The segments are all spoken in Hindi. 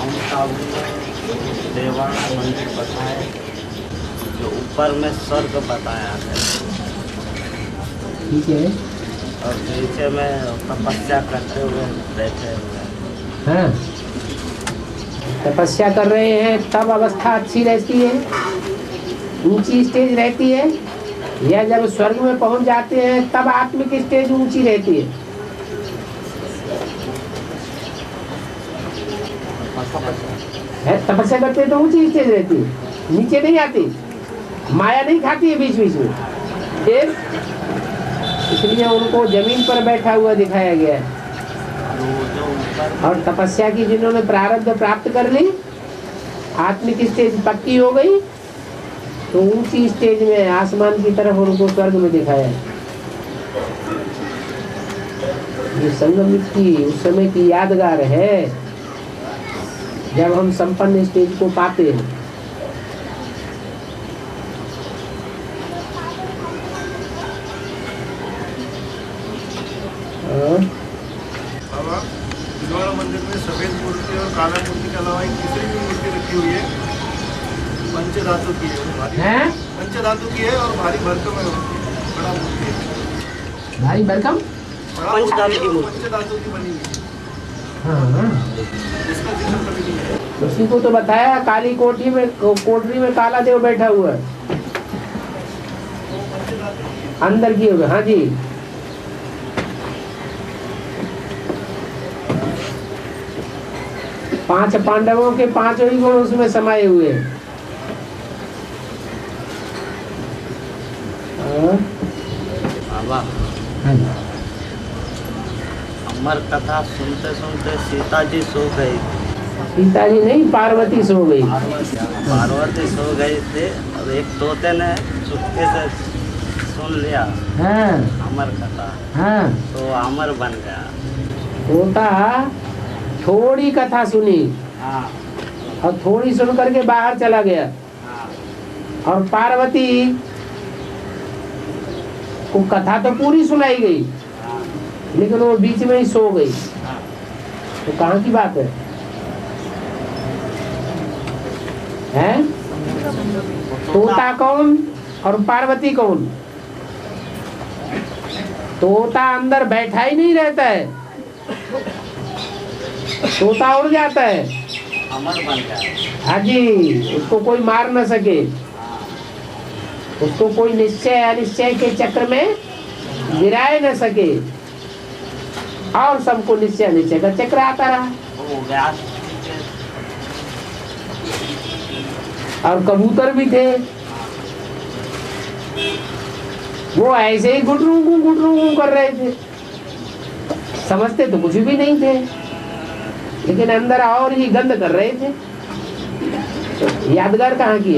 माउंट आबू में देवाना मंदिर बसा है, जो ऊपर में स्वर्ग बताया है। ठीक है। और नीचे में तपस्या करते हुए बैठे हुए हैं। हाँ, तपस्या कर रहे हैं तब अवस्था अच्छी रहती है, ऊंची स्टेज रहती है, या जब स्वर्ग में पहुंच जाते हैं तब आत्मिक स्टेज ऊंची रहती है? तपस्या करते हैं तो ऊंची स्टेज रहती है, नीचे नहीं आती, माया नहीं खाती है बीच बीच में। फिर इसलिए उनको जमीन पर बैठा हुआ दिखाया गया है। और तपस्या की जिन्होंने प्रारब्ध प्राप्त कर ली, आत्मिक स्टेज पक्की हो गई, तो ऊंची स्टेज में आसमान की तरफ उनको स्वर्ग में दिखाया। ये संगम की उस समय की यादगार है जब हम संपन्न स्टेज को पाते हैं। मंदिर में सफेद मूर्ति और काला मूर्ति के अलावा एक तीसरी भी मूर्ति रखी हुई है, पंचधातु की है, पंचधातु की है और भारी भरकम है, बड़ा मूर्ति है, भारी भरकम पंचधातु की बनी हुई है। हाँ, इसका जिक्र कभी नहीं है। उसी को तो बताया, काली कोठरी में काला देव बैठा हुआ है, अंदर किए हुए। हाँ जी, पांच पांडवों के पांचों ही गुण उसमें समाये हुए हैं। बाबा, अमर कथा सुनते सुनते सीता जी सो गई। सीता जी नहीं, पार्वती सो गई। पार्वती सो गई थे और एक तोते ने चुपके से सुन लिया। हाँ, अमर कथा। हाँ, तो अमर बन गया। तोता थोड़ी कथा सुनी हाँ, और थोड़ी सुन करके बाहर चला गया, हाँ, और पार्वती को कथा तो पूरी सुनाई गई, हाँ, लेकिन वो बीच में ही सो गई। हाँ। तो कहाँ की बात है? हैं? तोता कौन और पार्वती कौन? तोता अंदर बैठा ही नहीं रहता है, तोता उड़ जाता है। अमर बन गया। हाँ जी, उसको कोई मार न सके, उसको कोई निश्चय अनिश्चय के चक्र में गिराए न सके, और सबको निश्चय अनिश्चय का चक्र आता रहा। वो गया। और कबूतर भी थे, वो ऐसे ही गुटरू कर रहे थे, समझते तो कुछ भी नहीं थे, लेकिन अंदर और ही गंद कर रहे थे। तो यादगार कहाँ की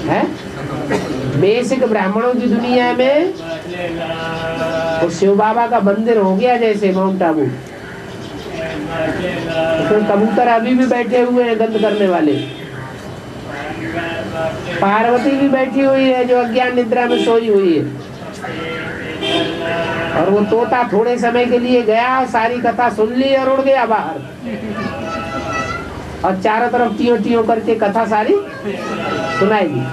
है? बेसिक ब्राह्मणों की दुनिया में तो शिव बाबा का मंदिर हो गया जैसे माउंट आबू, तो कबूतर अभी भी बैठे हुए हैं गंद करने वाले। पार्वती भी बैठी हुई है जो अज्ञान निद्रा में सोई हुई है, और वो तोता थोड़े समय के लिए गया, सारी कथा सुन ली और उड़ गया बाहर, और चारों तरफ टियो टियो करके कथा सारी सुनाएगी।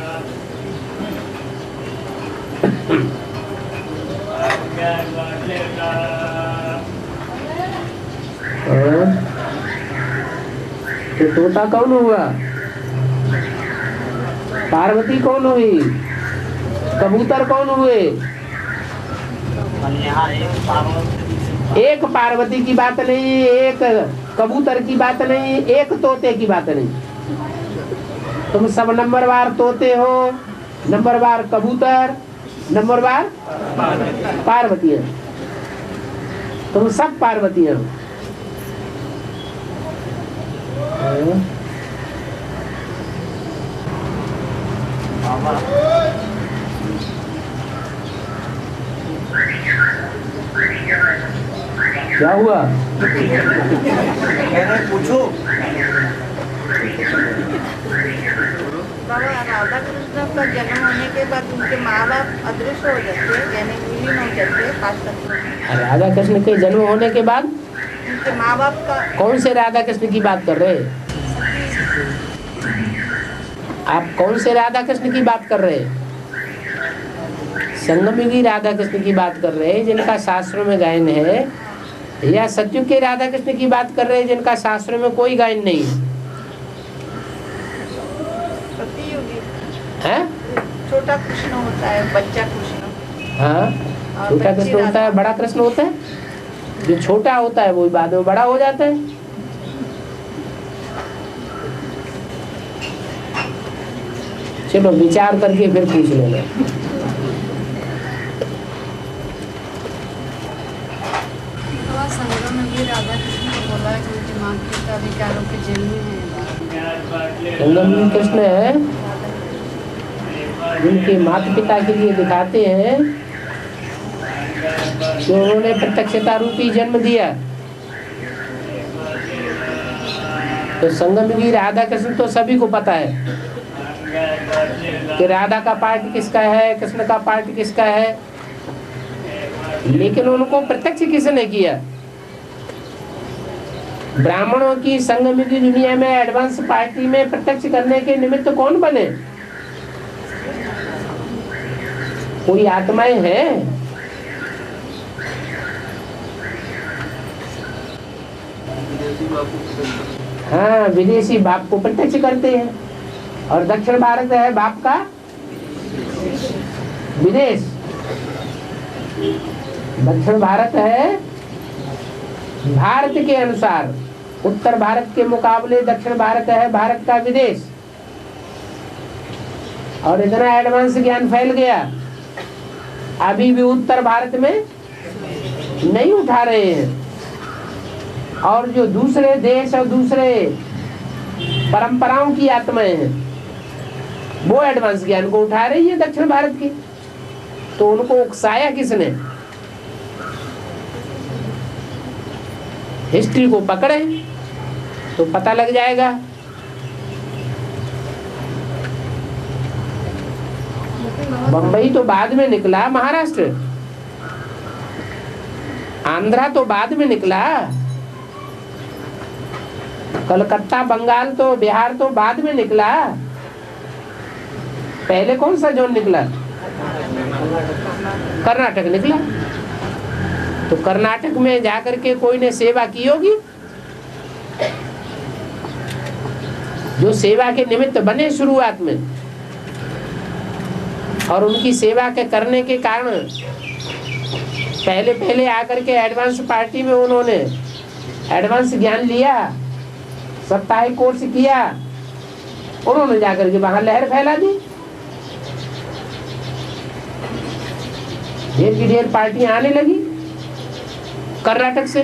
तो तोता कौन हुआ? पार्वती कौन हुई? कबूतर कौन हुए? यहाँ एक पार्वती की बात नहीं, एक कबूतर की बात नहीं, एक तोते की बात नहीं। तुम सब नंबरवार तोते हो, नंबरवार कबूतर, नंबरवार पार्वती है। तुम सब पार्वती हो। क्या हुआ? पूछो। बाबा, राधा कृष्ण का जन्म होने के बाद उनके माँ बाप अदृश्य हो जाते हैं, यानी विलीन हो जाते हैं 5 तत्वों में। राधा कृष्ण के जन्म होने के बाद उनके उनके माँ बाप का। कौन से राधा कृष्ण की बात कर रहे हैं आप? कौन से राधा कृष्ण की बात कर रहे हैं? संगम युगी राधा कृष्ण की बात कर रहे हैं जिनका शास्त्रों में गायन है, या सतयुग के राधा कृष्ण की बात कर रहे हैं जिनका शास्त्रों में कोई गायन नहीं है? हैं? छोटा कृष्ण होता है, बच्चा कृष्ण। हाँ, छोटा कृष्ण होता है, बड़ा कृष्ण होता है। जो छोटा होता है वो बाद में बड़ा हो जाता है। चलो विचार करके फिर पूछ लेना। संगम में भी राधा कृष्ण को बोला है कि उनके माँ पिता विकारों के जन्म है। संगम में कृष्ण है जिनके माता पिता के लिए दिखाते हैं कि उन्होंने प्रत्यक्षता रूपी जन्म दिया। तो संगम की राधा कृष्ण तो सभी को पता है कि राधा का पार्ट किसका है, कृष्ण का पार्ट किसका है, लेकिन उनको प्रत्यक्ष किसने किया? ब्राह्मणों की संगम की दुनिया में एडवांस पार्टी में प्रत्यक्ष करने के निमित्त कौन बने? कोई आत्माएं हैं? हाँ, विदेशी बाप को प्रत्यक्ष करते हैं। और दक्षिण भारत है बाप का विदेश। दक्षिण भारत है भारत के अनुसार, उत्तर भारत के मुकाबले दक्षिण भारत है भारत का विदेश। और इतना एडवांस ज्ञान फैल गया, अभी भी उत्तर भारत में नहीं उठा रहे हैं। और जो दूसरे देश और दूसरे परंपराओं की आत्माएं हैं वो एडवांस ज्ञान को उठा रही है दक्षिण भारत की। तो उनको उकसाया किसने? हिस्ट्री को पकड़े तो पता लग जाएगा। बंबई तो बाद में निकला, महाराष्ट्र, आंध्रा तो बाद में निकला, कलकत्ता, बंगाल तो, बिहार तो बाद में निकला। पहले कौन सा जोन निकला? कर्नाटक निकला। तो कर्नाटक में जाकर के कोई ने सेवा की होगी, जो सेवा के निमित्त बने शुरुआत में, और उनकी सेवा के करने के कारण पहले पहले आकर के एडवांस पार्टी में उन्होंने एडवांस ज्ञान लिया, साप्ताहिक कोर्स किया, उन्होंने जाकर के वहां लहर फैला दी। ढेर की ढेर पार्टियां आने लगी कर्नाटक से।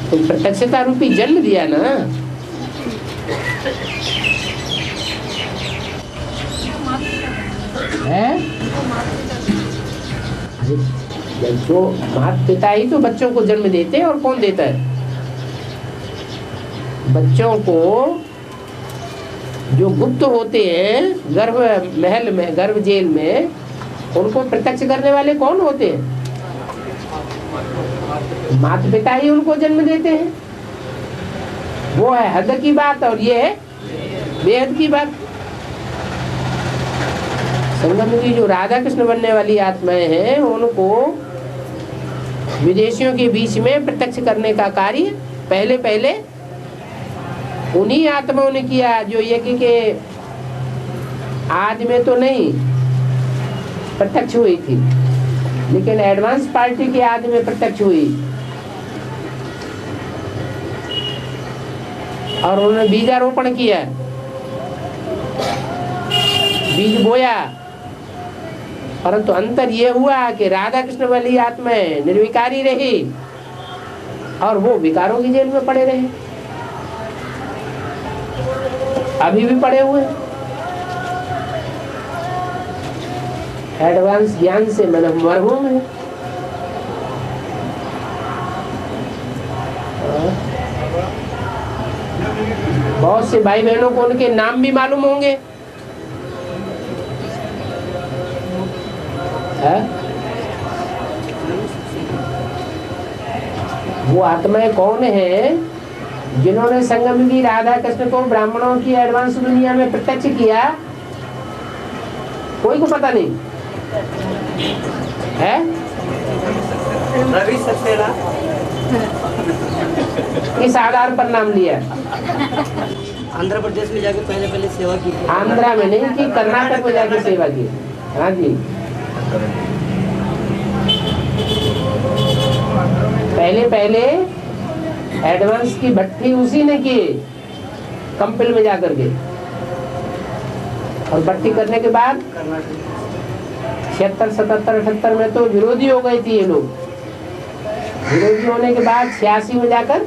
तो प्रत्यक्षता रूपी जन्म दिया ना। है जो माता पिता ही तो बच्चों को जन्म देते हैं, और कौन देता है? बच्चों को जो गुप्त होते हैं गर्भ महल में, गर्भ जेल में, उनको प्रत्यक्ष करने वाले कौन होते हैं? माता पिता ही उनको जन्म देते हैं। वो है हद की बात, और ये है बेहद की बात। संगम की जो राधा कृष्ण बनने वाली आत्माएं हैं, उनको विदेशियों के बीच में प्रत्यक्ष करने का कार्य पहले पहले उन्हीं आत्माओं ने किया, जो यज्ञ के आज में तो नहीं प्रत्यक्ष हुई थी, लेकिन एडवांस पार्टी के आदि में प्रत्यक्ष हुई। और उन्होंने बीजारोपण किया, बीज बोया। परंतु अंतर ये हुआ कि राधा कृष्ण वाली आत्माएं निर्विकारी रही और वो विकारों की जेल में पड़े रहे, अभी भी पड़े हुए हैं। एडवांस ज्ञान से मन मरहूम है। बहुत से भाई बहनों को उनके नाम भी मालूम होंगे, है? वो आत्माएं कौन है जिन्होंने संगम की राधा कृष्ण को ब्राह्मणों की एडवांस दुनिया में प्रत्यक्ष किया? कोई को पता नहीं है? रवि सक्सेना किस आधार पर नाम लिया? आंध्र प्रदेश में जाके पहले सेवा की थी। आंध्रा में नहीं कि कर्नाटक में जाके सेवा की? हाँ जी, पहले एडवांस की भट्टी उसी ने की कंपिल में जाकर के, और भट्टी करने के बाद 76, 77, 78 में तो विरोधी हो गए थे ये लोग। विरोधी होने के बाद 86 में जाकर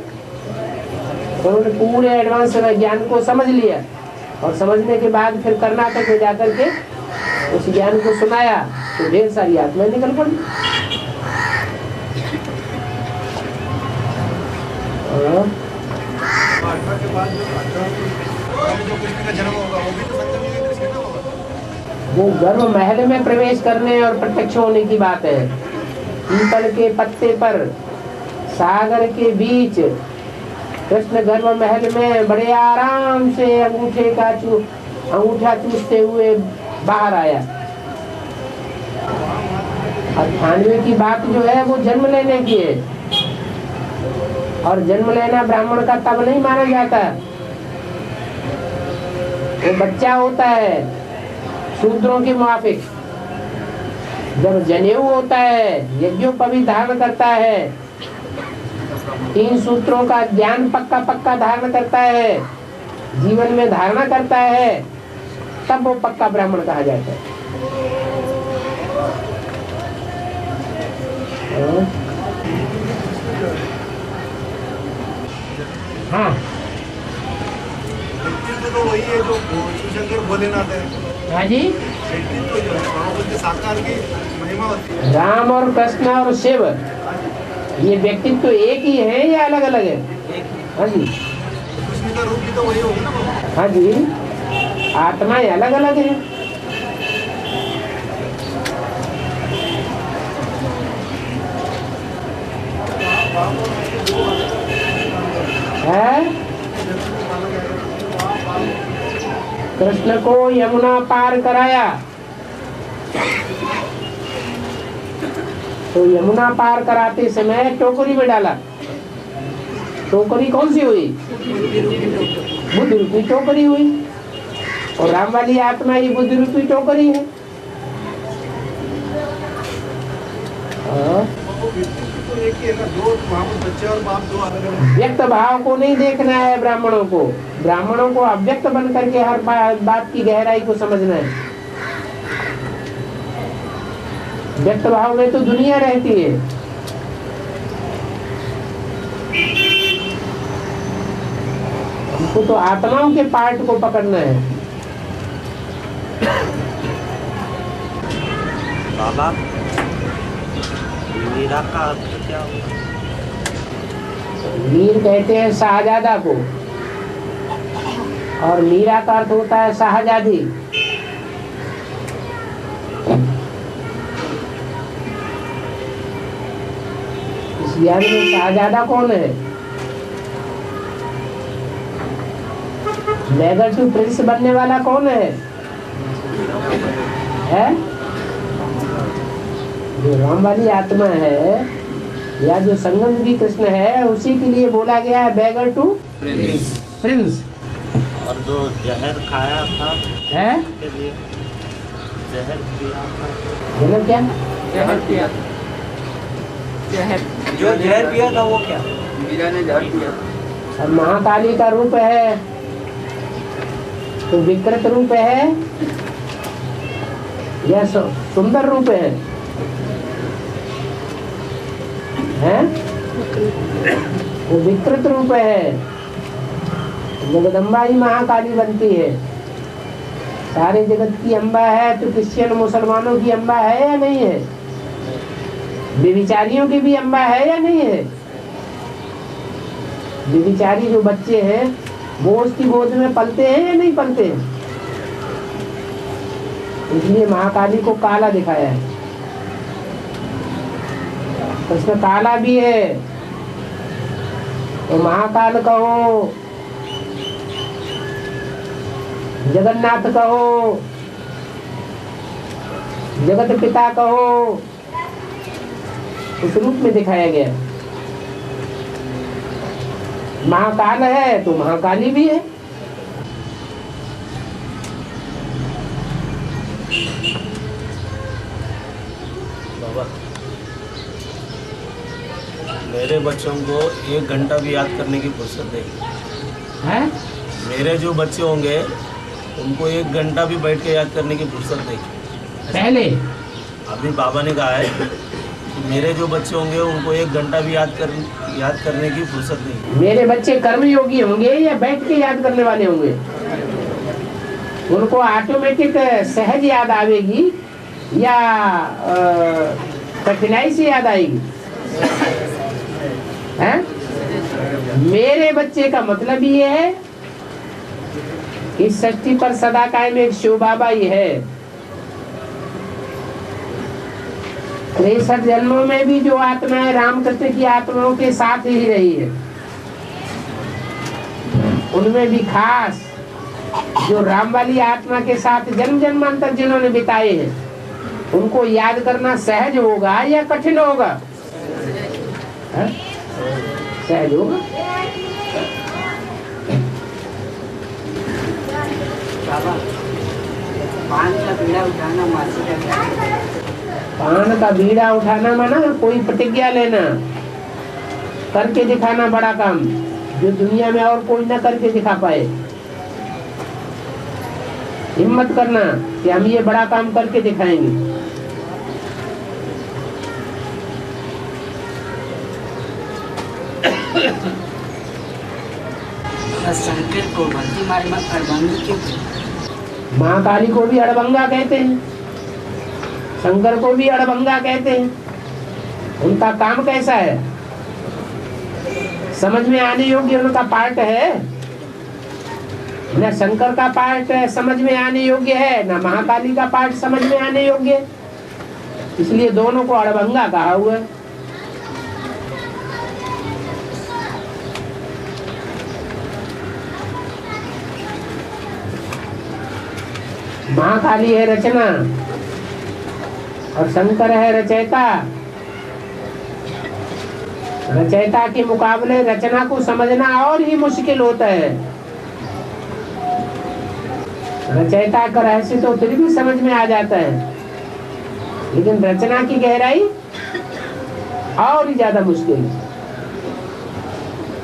उन्होंने पूरे एडवांस ज्ञान को समझ लिया, और समझने के बाद फिर कर्नाटक में जाकर के उस ज्ञान को सुनाया, तो ढेर सारी आत्माएं निकल पड़ी। के बाद जो कृष्ण का जन्म होगा वो भी तो संगम युग में कृष्ण का होगा। वो गर्भ महल में प्रवेश करने और प्रत्यक्ष होने की बात है। पीपल के पत्ते पर सागर के बीच कृष्ण गर्भ महल में बड़े आराम से अंगूठा चूसते हुए बाहर आया। 98 की बात जो है वो जन्म लेने की है, और जन्म लेना ब्राह्मण का तब नहीं माना जाता। वो बच्चा होता है सूत्रों के मुआफिक, जब जनेऊ होता है, यज्ञोपवीत धारण करता है, 3 सूत्रों का ज्ञान पक्का धारण करता है, जीवन में धारणा करता है, तब वो पक्का ब्राह्मण कहा जाता है। हाँ, व्यक्तित्व तो वही है जो शिवशंकर भोलेनाथ है। हाँ जी, व्यक्तित्व जो है भगवान के साकार की महिमा होती है। राम और कृष्ण और शिव ये व्यक्तित्व एक ही है या अलग अलग है? हाँ जी, कृष्ण का रूप भी तो वही होगी ना भगवान। हाँ जी, आत्माएं अलग अलग है। कृष्ण को यमुना पार कराया, तो यमुना पार कराते समय टोकरी में डाला। टोकरी कौन सी हुई? बुद्ध रूपी टोकरी हुई, और राम वाली आत्मा ये बुद्ध रूपी टोकरी है। व्यक्त भाव को नहीं देखना है ब्राह्मणों को। ब्राह्मणों को अव्यक्त बन करके हर बात की गहराई को समझना है। व्यक्त भाव में तो दुनिया रहती है। हमको तो आत्माओं के पार्ट को पकड़ना है। बाबा, मीरा का अर्थ क्या होगा? मीर कहते हैं शाहजादा को, और मीरा का अर्थ होता है शाहजादी। इस ज्ञान में शाहजादा कौन है? मेगर टू प्रिंस बनने वाला कौन है? जो राम वाली आत्मा है, या जो संगम की कृष्ण है, उसी के लिए बोला गया है बेगर टू प्रिंस। और जो जहर खाया था है, के लिए जहर पिया था। जहर क्या? जहर पिया, जो जहर पिया था वो क्या? मीरा ने जहर पिया। अब महाकाली का रूप है तो विकृत रूप है या सुंदर रूप है? वो विकृत रूप है। जगदम्बा ही महाकाली बनती है। सारे जगत की अम्बा है तो क्रिश्चियन मुसलमानों की अम्बा है या नहीं है? व्यभिचारियों की भी अम्बा है या नहीं है? व्यभिचारी जो बच्चे हैं वो उसकी गोद में पलते हैं या नहीं पलते हैं? इसलिए महाकाली को काला दिखाया है। तो उसमें काला भी है तो महाकाल कहो, जगन्नाथ कहो, जगत पिता कहो, उस रूप में दिखाया गया। महाकाल है तो महाकाली भी है। बाबा, मेरे बच्चों को 1 घंटा भी याद करने की फुर्सत नहीं है। मेरे जो बच्चे होंगे उनको 1 घंटा भी बैठ के याद करने की फुर्सत नहीं। पहले अभी बाबा ने कहा है कि मेरे जो बच्चे होंगे उनको 1 घंटा भी याद करने की फुर्सत नहीं। मेरे बच्चे कर्मयोगी होंगे या बैठ के याद करने वाले होंगे? उनको ऑटोमेटिक सहज याद आवेगी या कठिनाई से याद आएगी? हैं? मेरे बच्चे का मतलब ये है कि सृष्टि पर सदा कायम एक शिव बाबा ही है। 63 जन्मों में भी जो आत्माएं रामकृष्ण की आत्माओं के साथ ही रही है, उनमें भी खास जो राम वाली आत्मा के साथ जन्म जन्मांतर जिन्होंने बिताए हैं, उनको याद करना सहज होगा या कठिन होगा? है? सहज होगा। पान का बीड़ा उठाना मासी का क्या? पान का बीड़ा उठाना माना कोई प्रतिज्ञा लेना, करके दिखाना, बड़ा काम जो दुनिया में और कोई ना करके दिखा पाए। हिम्मत करना कि हम ये बड़ा काम करके दिखाएंगे। शंकर को भक्ति मार्ग में अड़भंगी क्यों? महाकाली को भी अड़भंगा कहते हैं, शंकर को भी अड़भंगा कहते हैं। उनका काम कैसा है? समझ में आने योग्य उनका पार्ट है न, शंकर का पार्ट समझ में आने योग्य है न महाकाली का पार्ट समझ में आने योग्य, इसलिए दोनों को अड़भंगा कहा हुआ है। महाकाली है रचना और शंकर है रचयिता। रचयिता के मुकाबले रचना को समझना और ही मुश्किल होता है। रचयिता का रहस्य तो फिर भी समझ में आ जाता है, लेकिन रचना की गहराई और ही ज्यादा मुश्किल है।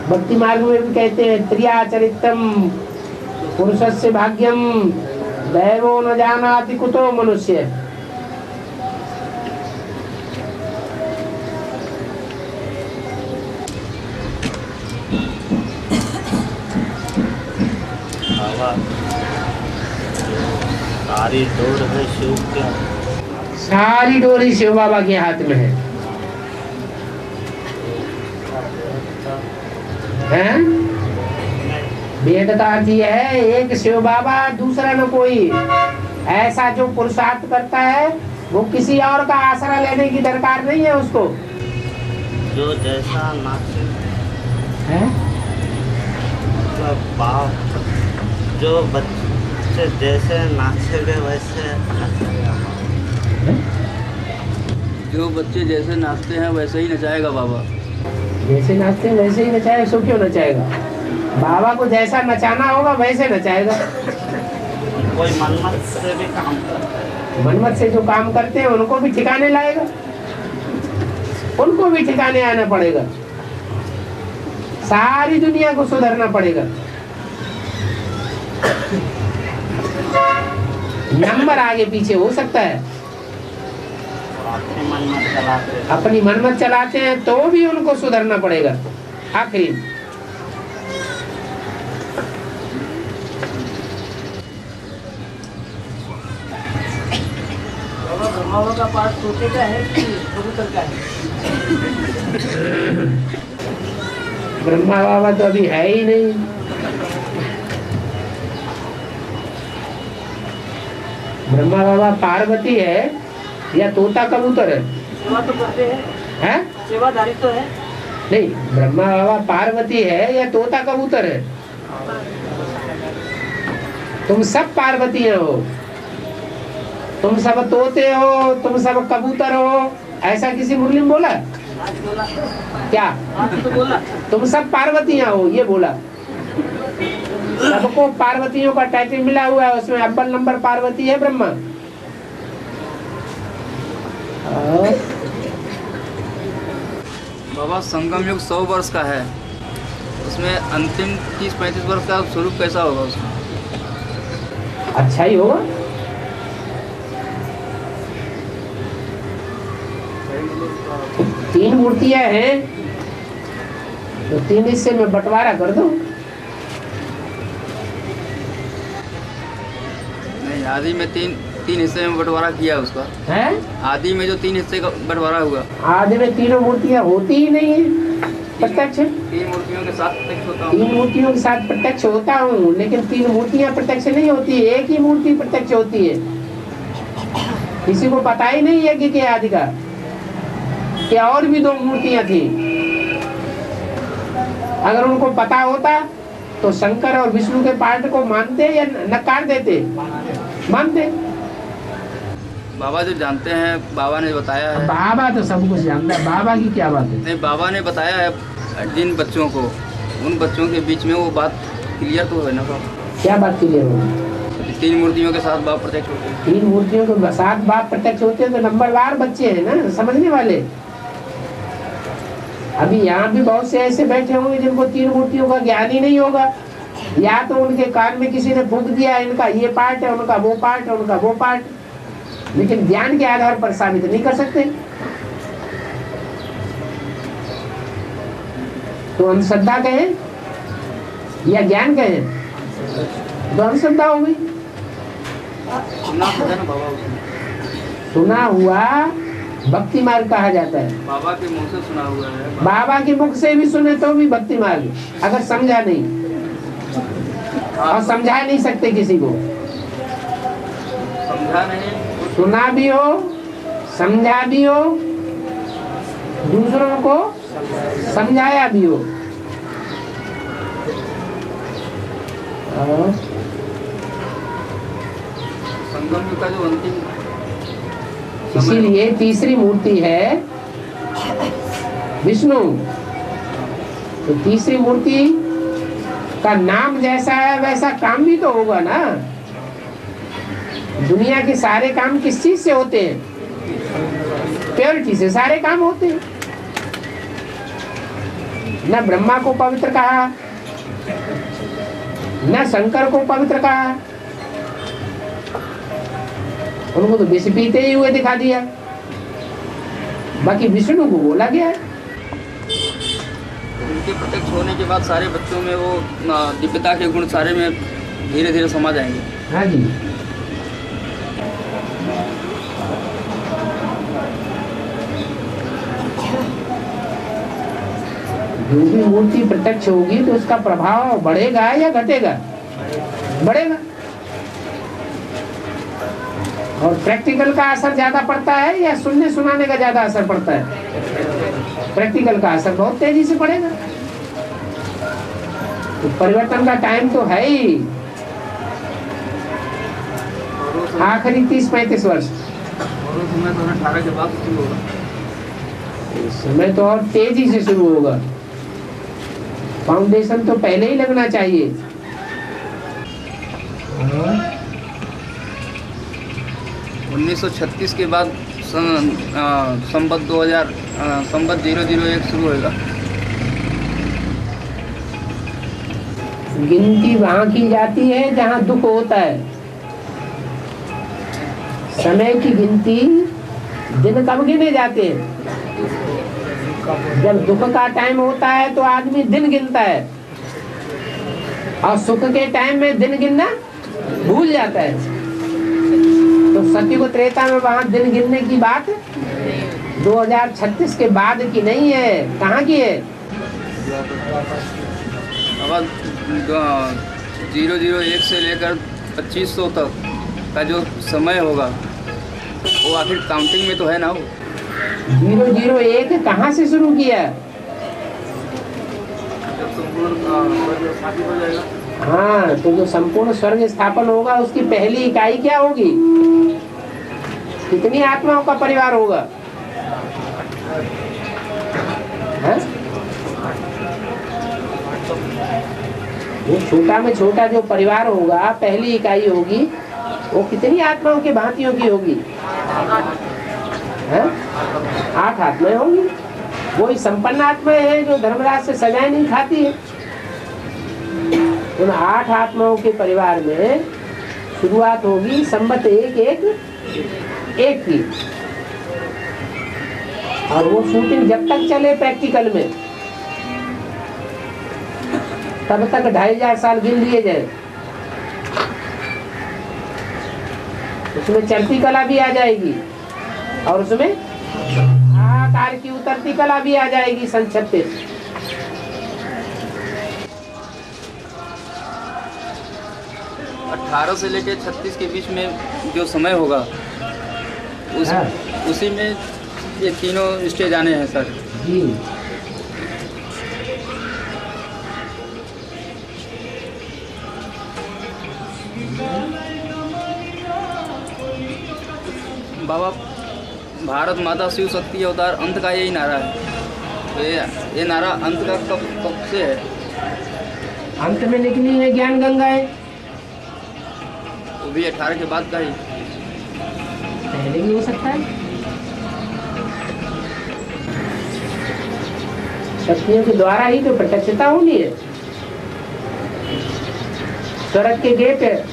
भक्ति मार्ग में भी कहते हैं त्रिया चरित्रम पुरुषस्य भाग्यम दैवो न जानाति कुतो मनुष्य। सारी डोर है शिव के, सारी डोरी शिव बाबा के हाथ में है। हैं? वेद का अर्थ यह है एक शिव बाबा, दूसरा न कोई। ऐसा जो पुरुषार्थ करता है वो किसी और का आसरा लेने की दरकार नहीं है उसको। जो जैसा नाचे है? जो बच्चे जैसे नाचेंगे वैसे नचाएगा। जो बच्चे जैसे नाचते हैं वैसे ही नचाएगा बाबा। जैसे नाचते हैं वैसे ही नचाएगा। सो क्यों नचाएगा? बाबा को जैसा नचाना होगा वैसे नचाएगा। कोई मनमत से भी काम करता है, मनमत से जो काम करते हैं उनको भी ठिकाने लाएगा, उनको भी ठिकाने आना पड़ेगा। सारी दुनिया को सुधरना पड़ेगा। नंबर आगे पीछे हो सकता है, अपनी मनमत चलाते हैं तो भी उनको सुधरना पड़ेगा। आखिरी ब्रह्मा का पाठ तोते का है कि कबूतर का है? ब्रह्मा बाबा तो अभी है ही नहीं। ब्रह्मा बाबा पार्वती है या तोता कबूतर है? सेवा तो करते हैं, हैं? सेवादारी तो है। नहीं, ब्रह्मा बाबा पार्वती है या तोता कबूतर है? तुम सब पार्वतियां हो, तुम सब तोते हो, तुम सब कबूतर हो, ऐसा किसी मुरली में बोला? क्या तुम सब पार्वतियां हो ये बोला? सबको पार्वतियों का टाइटल मिला हुआ है, उसमें अव्वल नंबर पार्वती है ब्रह्मा। बाबा संगम युग 100 वर्ष का है, उसमें अंतिम 30-35 वर्ष का स्वरूप कैसा होगा उसमें? अच्छा ही होगा। तीन मूर्तियां हैं तो 3 हिस्से में बंटवारा कर दो। नहीं, आदि में तीन हिस्से में बंटवारा किया उसका है। आदि में जो 3 हिस्से का बंटवारा हुआ, आदि में तीनों मूर्तियां होती ही नहीं है प्रत्यक्ष। 3 मूर्तियों के साथ प्रत्यक्ष होता हूँ। 3 मूर्तियों के साथ प्रत्यक्ष होता हूँ, लेकिन 3 मूर्तियां प्रत्यक्ष नहीं होती, एक ही मूर्ति प्रत्यक्ष होती है। किसी को पता ही नहीं है कि आदि का क्या और भी 2 मूर्तियां थी। अगर उनको पता होता तो शंकर और विष्णु के पार्ट को मानते या नकार देते? मानते। बाबा जो जानते हैं, बाबा ने बताया है। बाबा तो सब कुछ जानता है, बाबा की क्या बात है? नहीं, बाबा ने बताया है जिन बच्चों को, उन बच्चों के बीच में वो बात क्लियर तो है ना बाबा? क्या बात क्लियर होगी? 3 मूर्तियों के साथ बाप प्रत्यक्ष होते हैं। 3 मूर्तियों के साथ बाप प्रत्यक्ष होते हैं तो नंबरवार बच्चे हैं ना, समझने वाले। अभी यहाँ भी बहुत से ऐसे बैठे होंगे जिनको 3 मूर्तियों का ज्ञान ही नहीं होगा, या तो उनके कान में किसी ने फूंक दिया इनका ये पार्ट है, उनका वो पार्ट है, उनका वो पार्ट, लेकिन ज्ञान के आधार पर साबित नहीं कर सकते। तो अंधश्रद्धा कहें या ज्ञान कहें? तो अंधश्रद्धा हो गई। सुना है ना बाबा, उसने सुना हुआ भक्ति मार्ग कहा जाता है। बाबा के मुंह से सुना हुआ है। बाबा के मुख से भी सुने तो भी भक्ति मार्ग, अगर समझा नहीं और समझा नहीं सकते किसी को। समझा नहीं, सुना भी हो, समझा भी हो, दूसरों को समझाया भी हो। संगम युग का जो अंतिम इसीलिए तीसरी मूर्ति है विष्णु। तो तीसरी मूर्ति का नाम जैसा है वैसा काम भी तो होगा ना। दुनिया के सारे काम किस चीज से होते हैं? प्योरिटी से सारे काम होते हैं। न ब्रह्मा को पवित्र कहा, न शंकर को पवित्र कहा, उनको तो विष पीते ही हुए दिखा दिया। बाकी विष्णु को बोला गया है। उनके प्रत्यक्ष होने के बाद सारे बच्चों में वो दिव्यता के गुण सारे में धीरे धीरे समा जाएंगे। हाँ जी। जो भी मूर्ति प्रत्यक्ष होगी तो उसका प्रभाव बढ़ेगा या घटेगा? बढ़ेगा। और प्रैक्टिकल का असर ज्यादा पड़ता है या सुनने सुनाने का ज्यादा असर पड़ता है? प्रैक्टिकल का असर बहुत तेजी से पड़ेगा। तो परिवर्तन का टाइम तो है ही, आखिरी 30-35 वर्ष। और उस समय 2018 के बाद शुरू होगा। इस समय तो और तेजी से शुरू होगा। फाउंडेशन तो पहले ही लगना चाहिए। 1936 के बाद संवत 001 शुरू होगा। गिनती वहां की जाती है जहां दुख होता है। समय की गिनती दिन कब गिने जाते हैं? जब दुख का टाइम होता है तो आदमी दिन गिनता है, और सुख के टाइम में दिन गिनना भूल जाता है। तो सतयुग त्रेता में वहां दिन गिनने की बात 2036 के बाद की नहीं है। कहाँ की है? अब 001 से लेकर 2500 तक का जो समय होगा वो आखिर काउंटिंग में तो है ना। वो 001 कहाँ से शुरू किया? स्वर्ग स्थापित हो जाएगा। हाँ, तो जो संपूर्ण स्वर्ग स्थापन होगा उसकी पहली इकाई क्या होगी? कितनी आत्माओं का परिवार होगा? है? वो छोटा में छोटा जो परिवार होगा, पहली इकाई होगी, वो कितनी आत्माओं की भांतियों की होगी? है? 8 आत्माएं होंगी। वही संपन्न आत्माएं हैं जो धर्मराज से सजाएं नहीं खाती है। उन 8 आत्माओं के परिवार में शुरुआत होगी संबत एक की, और वो शूटिंग जब तक चले प्रैक्टिकल में तब तक 2500 साल गिन लिए जाए। उसमें चलती कला भी आ जाएगी और उसमें आकार की उतरती कला भी आ जाएगी। सन 36 18 से लेकर 36 के बीच में जो समय होगा उसी में ये तीनों स्टेज आने हैं सर जी। बाबा, भारत माता शिव शक्ति अवतार अंत का यही नारा है। तो ये नारा अंत का कब से है? अंत में निकली है ज्ञान गंगाएं। वो भी 18 के बाद का ही। पहले भी हो सकता है। शक्तियों के द्वारा ही तो प्रत्यक्षता होनी है। स्वर्ग के गेट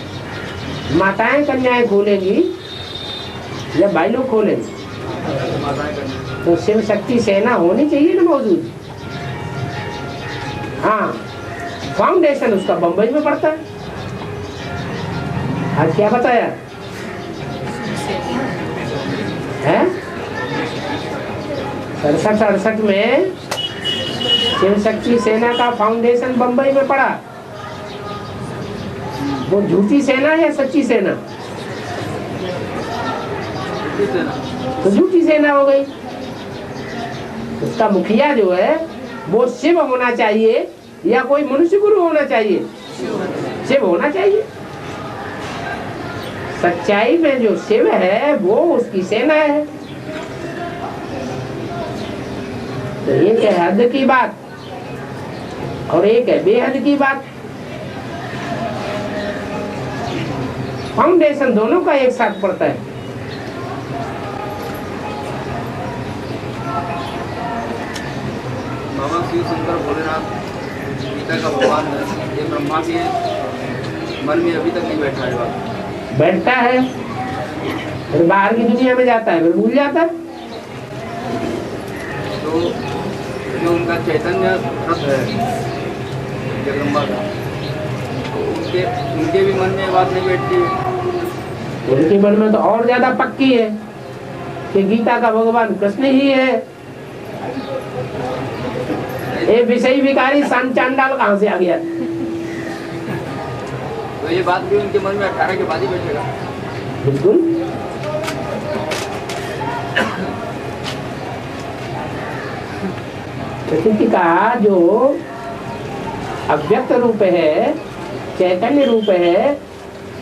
माताएं कन्याएं खोलेंगी या भाई लोग खोलेंगे? तो शिव शक्ति सेना होनी चाहिए ना मौजूद। हाँ, फाउंडेशन उसका बंबई में पड़ता है। आज क्या बताया है? 67-68 में शिव शक्ति सेना का फाउंडेशन बंबई में पड़ा। वो झूठी सेना या सच्ची सेना? तो झूठी सेना हो गई। उसका मुखिया जो है वो शिव होना चाहिए या कोई मनुष्य गुरु होना चाहिए? शिव होना चाहिए। सच्चाई में जो शिव है वो उसकी सेना है। तो एक है हद की बात और एक है बेहद की बात। फाउंडेशन दोनों का एक साथ पड़ता है। बाबा शिव शंकर भोलेनाथ गीता का भगवान है, ये ब्रह्मा के मन में अभी तक नहीं बैठा है बात। बैठता है, फिर बाहर की दुनिया में जाता है, फिर भूल जाता है। तो जो उनका चैतन्य रथ है जगदम्बा का, तो उनके भी मन में ये बात नहीं बैठती है। उनके मन में तो और ज्यादा पक्की है कि गीता का भगवान कृष्ण ही है। ये विषय विकारी सन चांडाल कहाँ से आ गया? तो ये बात भी उनके मन में 18 के बाद ही बैठेगा। बिल्कुल। प्रकृति का जो अव्यक्त रूप है, चैतन्य रूप है,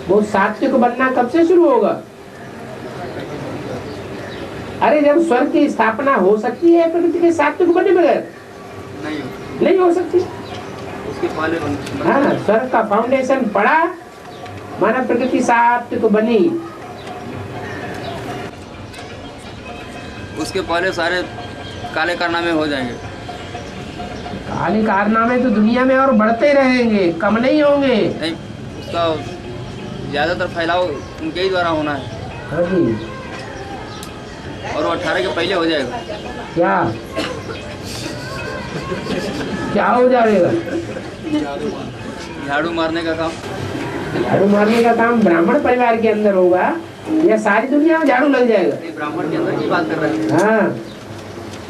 वो सात्विक बनना कब से शुरू होगा? अरे जब स्वर्ग की स्थापना हो सकती है प्रकृति के सात्विक बने बगैर? नहीं हो सकती। उसके पहले हाँ, स्वर्ग का फाउंडेशन पड़ा, माना प्रकृति सात्विक बनी। उसके पहले सारे काले कारनामे हो जाएंगे। काले कारनामे तो दुनिया में और बढ़ते रहेंगे, कम नहीं होंगे। नहीं, उसका ज्यादातर फैलाव उनके ही द्वारा होना है। हाँ जी। और वो 18 के पहले हो जाएगा। क्या हो जाएगा? झाड़ू मारने का काम। झाड़ू मारने का काम ब्राह्मण परिवार के अंदर होगा या सारी दुनिया में झाड़ू लग जाएगा? ब्राह्मण के अंदर की बात कर रहे हैं। हाँ,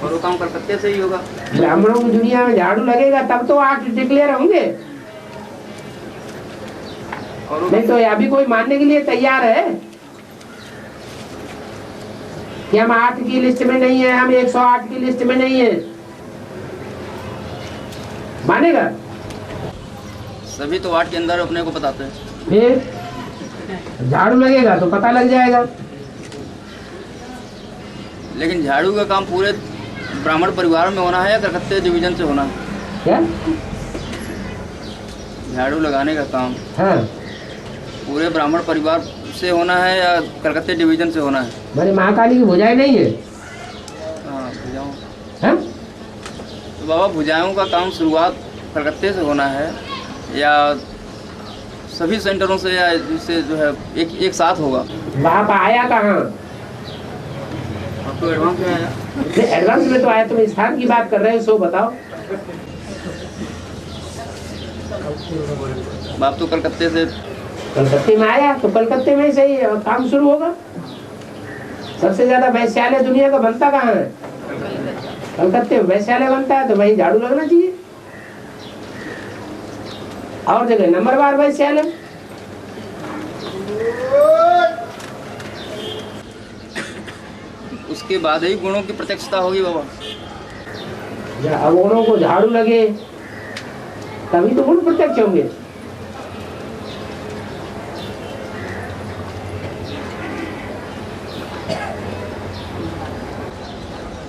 और वो काम कलकत्ते से ही होगा। ब्राह्मणों की दुनिया में झाड़ू लगेगा तब तो 8 डिक्लेयर होंगे। और नहीं तो अभी कोई मानने के लिए तैयार है कि हम 8 की लिस्ट में नहीं है, हम 108 की लिस्ट में नहीं है? मानेगा? सभी तो वार्ड के अंदर अपने को बताते हैं। फिर झाड़ू लगेगा तो पता लग जाएगा। लेकिन झाड़ू का काम पूरे ब्राह्मण परिवार में होना है या कलकत्ते डिवीजन से होना है? क्या? झाड़ू लगाने का काम हाँ, पूरे ब्राह्मण परिवार से होना है या कलकत्ते डिवीजन से होना है? मेरे महाकाली की भुजाएं नहीं है। हाँ, भुजाओं। हाँ? तो बाबा भुजाओं का काम शुरुआत कलकत्ते से होना है या सभी सेंटरों से, या इससे जो है एक साथ होगा? बाप आया कहाँ? आपको एडवांस में आया? एडवांस में तो आया। तुम स्थान की बात कर रहे हो, सो बताओ। बाप तो कलकत्ते से, कलकत्ते में आया तो कलकत्ते में से ही काम शुरू होगा। सबसे ज्यादा वैश्यालय दुनिया का बनता कहाँ है? कलकत्ते में वैश्यालय बनता है, तो वहीं झाड़ू लगना चाहिए। और जगह नंबरवार वैश्यालय। उसके बाद ही गुणों की प्रत्यक्षता होगी बाबा। अवगुणों को झाड़ू लगे तभी तो गुण प्रत्यक्ष होंगे।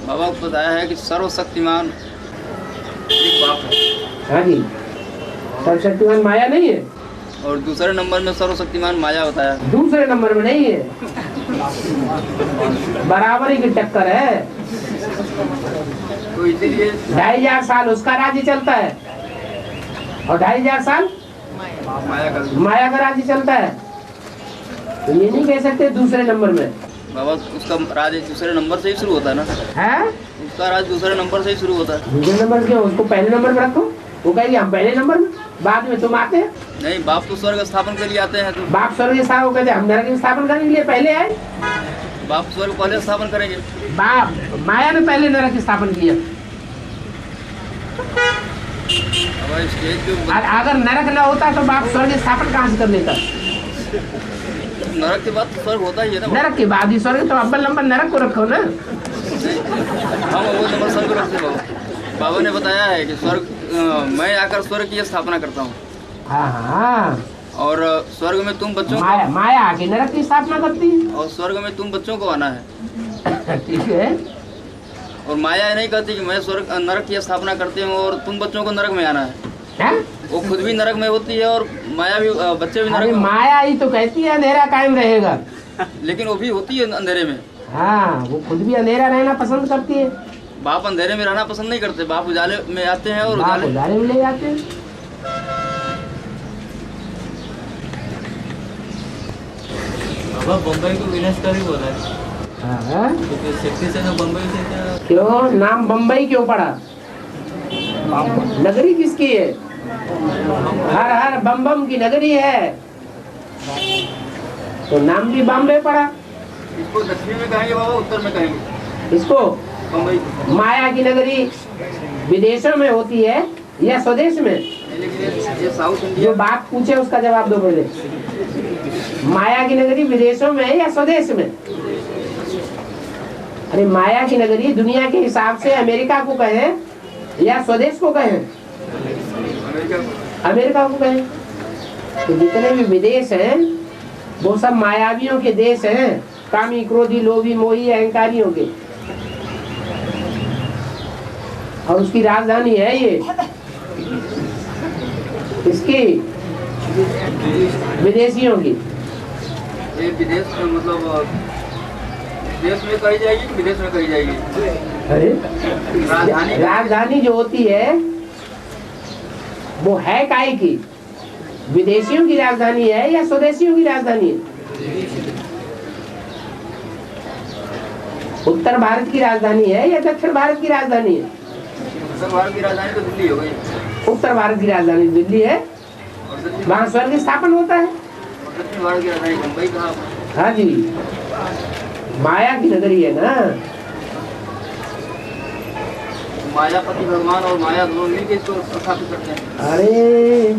बाबा को बताया है कि सर्वशक्तिमान एक बाप है। हाँ जी, सर्वशक्तिमान माया नहीं है। और दूसरे नंबर में सर्वशक्तिमान माया बताया। दूसरे नंबर में नहीं है, बराबरी की टक्कर है। तो इसीलिए 2500 साल उसका राज्य चलता है और 2500 साल माया का राज्य चलता है। तो ये नहीं कह सकते दूसरे नंबर में। बाबा उसका राज दूसरे नंबर से ही शुरू होता है ना? है? उसका राज दूसरे नंबर से ही शुरू होता है। दूसरे नंबर क्यों? उसको पहले नंबर में रखो। वो कहेगी हम पहले नंबर में, बाद में तुम आते हैं। नहीं, बाप तो स्वर्ग स्थापन के लिए आते हैं। तो बाप स्वर्ग स्थापन कहते हम नरक स्थापन करने के लिए पहले आए। बाप स्वर्ग पहले स्थापन करेंगे। बाप माया ने पहले नरक स्थापन किया। अब स्टेज पे अगर नरक न होता तो बाप स्वर्ग स्थापन कहाँ से कर लेता? नरक के बाद तो स्वर्ग होता ही है ना। नरक के बाद ही स्वर्ग। तो अव्वल नंबर नरक को रखो ना। हम अव्वल नंबर स्वर्ग रखते बाबा। बाबा ने बताया है कि स्वर्ग मैं आकर स्वर्ग की स्थापना करता हूँ। हाँ हाँ, और स्वर्ग में तुम बच्चों माया आके नरक की स्थापना करती है। और स्वर्ग में तुम बच्चों को आना है। ठीक है। और माया नहीं कहती कि मैं स्वर्ग नरक की स्थापना करती हूँ और तुम बच्चों को नरक में आना है। वो खुद भी नरक में होती है और माया भी, बच्चे भी नरक में। माया ही तो कहती है अंधेरा कायम रहेगा, लेकिन वो भी होती है अंधेरे में। हाँ, वो खुद भी अंधेरा रहना पसंद करती है। बाप अंधेरे में रहना पसंद नहीं करते। बाप उजाले में आते हैं और उजाले में ले जाते हैं। बाबा बम्बई को विनाशकारी बोला है। हाँ, तो शक्ति से बम्बई से क्या? क्यों नाम बम्बई क्यों पड़ा? नगरी किसकी है? हर हर बम बम की नगरी है, तो नाम भी बम्बई पड़ा। इसको दक्षिण में कहेंगे बाबा, उत्तर में कहेंगे इसको बम्बई। माया की नगरी विदेशों में होती है या स्वदेश में? लेकिन ये साउथ जो इंडिया। बात पूछे उसका जवाब दो पहले। माया की नगरी विदेशों में है या स्वदेश में? अरे माया की नगरी दुनिया के हिसाब से अमेरिका को कहें या स्वदेश को कहें? अमेरिका को कहें। तो जितने भी विदेश हैं वो सब मायावियों के देश हैं, कामी क्रोधी लोभी मोही अहंकारियों के। और उसकी राजधानी है ये इसकी विदेशियों की। ये विदेश में मतलब देश में कही जाएगी, विदेश में कही जाएगी। अरे राजधानी राजधानी जो होती है वो है काहे की? विदेशियों की राजधानी है या स्वदेशियों की राजधानी है? उत्तर भारत की राजधानी है या दक्षिण भारत की राजधानी है? उत्तर भारत की राजधानी तो दिल्ली हो गई। उत्तर भारत की राजधानी दिल्ली है, वहाँ स्वर्ग स्थापन होता है। दक्षिण भारत की राजधानी मुंबई कहाँ? हाँ जी, माया की नगरी है ना। मायापति भगवान और माया दोनों मिलकर इसको स्थापित करते हैं। अरे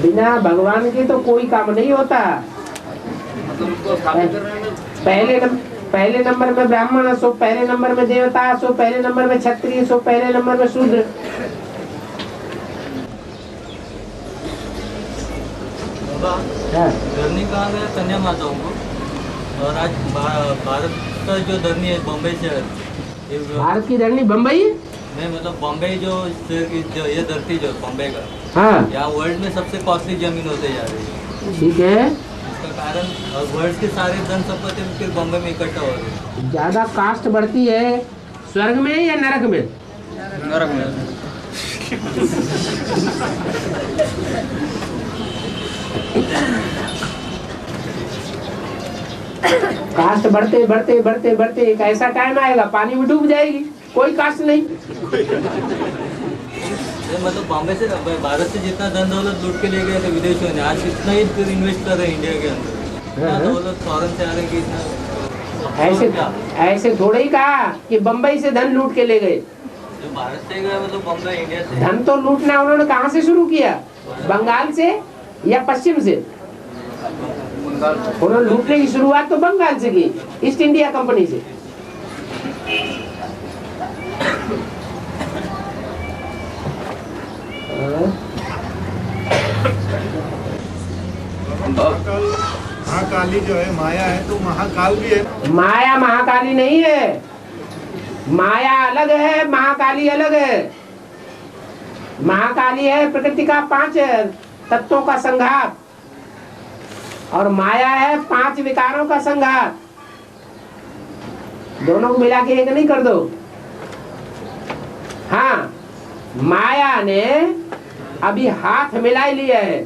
बिना भगवान के तो कोई काम नहीं होता। मतलब इसको स्थापित करने में पहले नंबर में ब्राह्मण, सो पहले नंबर में देवता, सो पहले नंबर में क्षत्रिय, सो पहले नंबर में शूद्र। बाबा हाँ। धरनी कहाँ गया कन्या माताओं को, और आज भारत का जो धरनी है बम्बई शहर, भारत की धरनी बम्बई, नहीं मतलब बम्बई जो शहर की जो ये धरती जो बम्बई का, हाँ यहाँ वर्ल्ड में सबसे कॉस्टली जमीन होते जा रही है। ठीक है। इसका कारण वर्ल्ड के सारे धन संपत्ति फिर बम्बई में इकट्ठा हो रही है। ज्यादा कास्ट बढ़ती है स्वर्ग में या नरक में? नरक में। कास्ट बढ़ते बढ़ते बढ़ते बढ़ते एक ऐसा टाइम आएगा पानी में डूब जाएगी, कोई कास्ट नहीं। मतलब बॉम्बे से भारत से जितना धन दौलत लूट के ले गए थे विदेशों ने, आज कितना ही फिर इन्वेस्ट कर रहे हैं इंडिया के अंदर। इतना दौलत फॉरेन से आ रहे हैं कि इतना ऐसे ऐसे थोड़े ही कहा कि बम्बई से धन लूट के ले गए। जो भारत से गए मतलब बॉम्बे इंडिया से। धन तो लूटना उन्होंने कहाँ से शुरू किया? बंगाल से या पश्चिम से? उन्होंने लूटने की शुरुआत तो बंगाल से की, ईस्ट इंडिया कंपनी से। महाकाली जो है माया है, तो महाकाल भी है। माया महाकाली नहीं है, माया अलग है, महाकाली अलग है। महाकाली है प्रकृति का 5 तत्वों का संघात, और माया है 5 विकारों का संघात। दोनों को मिला के एक नहीं कर दो। हाँ, माया ने अभी हाथ मिला लिया है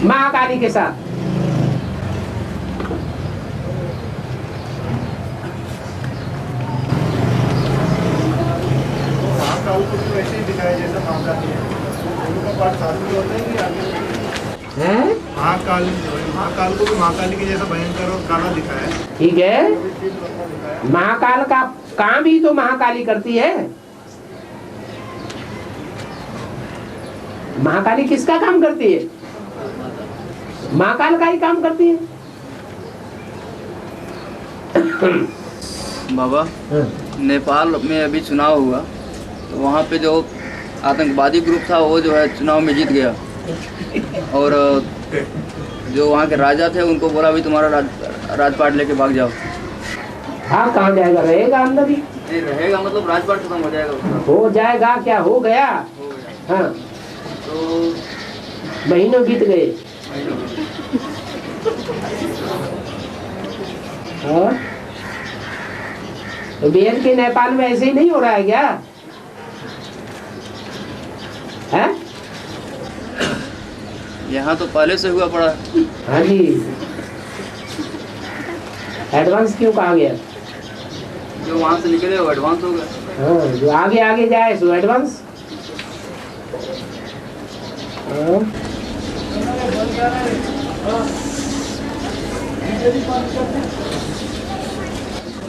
महाकाली के साथ। महाकाल को भी वैसे ही दिखाया जैसा महाकाली है। दोनों का पार्ट साथ में होता है कि आगे है? महाकाल जो है, महाकाल को भी महाकाली के जैसा भयंकर और काला दिखाया है। ठीक है, महाकाल का काम ही तो महाकाली करती है। महाकाली किसका काम करती है? महाकाल का ही काम करती है। बाबा नेपाल में अभी चुनाव हुआ, तो वहाँ पे जो आतंकवादी ग्रुप था वो जो है चुनाव में जीत गया, और जो वहाँ के राजा थे उनको बोला भी तुम्हारा राजपाट लेके भाग जाओ। हाँ, कहाँ जाएगा? रहेगा अंदर ही। नहीं रहेगा मतलब राजपाट खत्म हो जाएगा उसका। हो जाएगा क्या? हो गया। हाँ, तो महीनों बीत गए। और तो बेहद के नेपाल में ऐसे ही नहीं हो रहा है क्या? है? यहाँ तो पहले से हुआ पड़ा। हाँ जी, एडवांस क्यों कहा गया? जो वहाँ से निकले वो एडवांस हो गया। हाँ, जो आगे आगे जाए सो एडवांस। हाँ।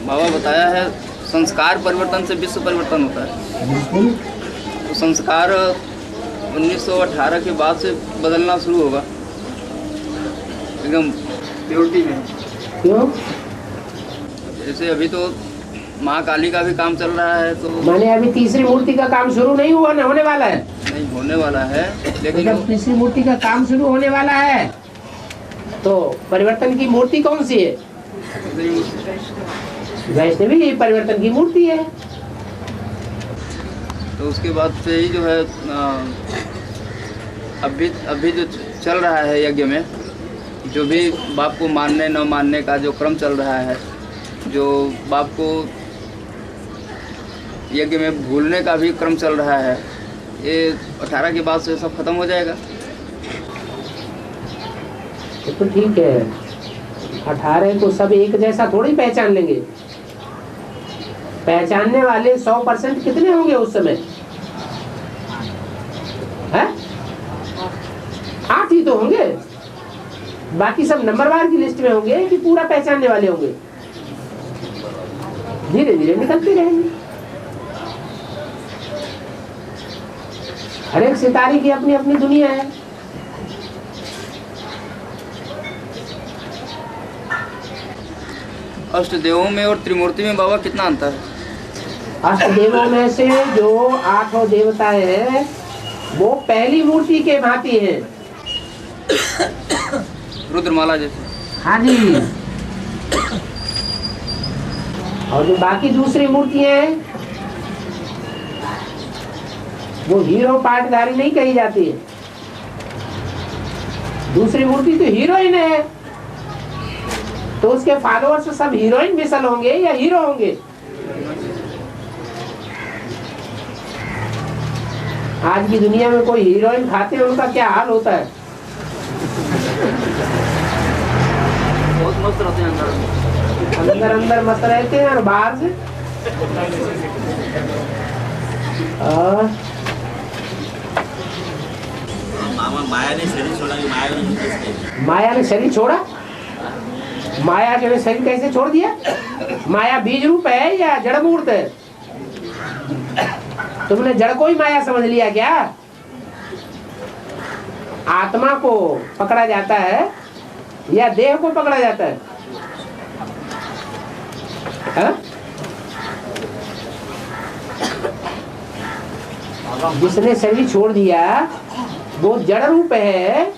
बाबा बताया है संस्कार परिवर्तन से विश्व परिवर्तन होता है। तो संस्कार 1918 के बाद से बदलना शुरू होगा एकदम प्योरिटी में। क्यों? जैसे अभी तो महाकाली का भी काम चल रहा है, तो माने अभी तीसरी मूर्ति का काम शुरू नहीं हुआ, ना होने वाला है। नहीं होने वाला है, लेकिन जब तीसरी मूर्ति का काम शुरू होने वाला है तो परिवर्तन की मूर्ति कौन सी है? वैष्णवी परिवर्तन की मूर्ति है। तो उसके बाद से ही जो है अभी जो चल रहा है यज्ञ में, जो भी बाप को मानने न मानने का जो क्रम चल रहा है, जो बाप को यज्ञ में भूलने का भी क्रम चल रहा है, ये 18 के बाद से सब खत्म हो जाएगा। तो ठीक है, 18 को सब एक जैसा थोड़ी पहचान लेंगे। पहचानने वाले 100% कितने होंगे उस समय? है 8 ही तो होंगे, बाकी सब नंबरवार की लिस्ट में होंगे कि पूरा पहचानने वाले होंगे। धीरे धीरे निकलते रहेंगे। हर एक सितारे की अपनी अपनी दुनिया है। अष्टदेवों में और त्रिमूर्ति में बाबा कितना अंतर है? अष्टदेवों में से जो 8 देवता है वो पहली मूर्ति के भांति हैं, रुद्रमाला जैसे। हाँ जी। और जो बाकी दूसरी मूर्तियां हैं वो हीरो पाटधारी नहीं कही जाती है। दूसरी मूर्ति तो हीरोइन है, तो उसके फॉलोअर्स सब हीरोइन मिसल होंगे या हीरो होंगे? आज की दुनिया में कोई हीरोइन खाते हैं, उनका क्या हाल होता है? बहुत मस्त रहते हैं अंदर अंदर मस्त रहते हैं और बाहर से माया ने शरीर छोड़ा कि माया ने कैसे? माया ने शरीर छोड़ा? माया के शरीर कैसे छोड़ दिया? माया बीज रूप है या जड़ मूर्त है? तुमने जड़ को ही माया समझ लिया क्या? आत्मा को पकड़ा जाता है या देह को पकड़ा जाता है? हा? जिसने शरीर छोड़ दिया वो जड़ रूप है,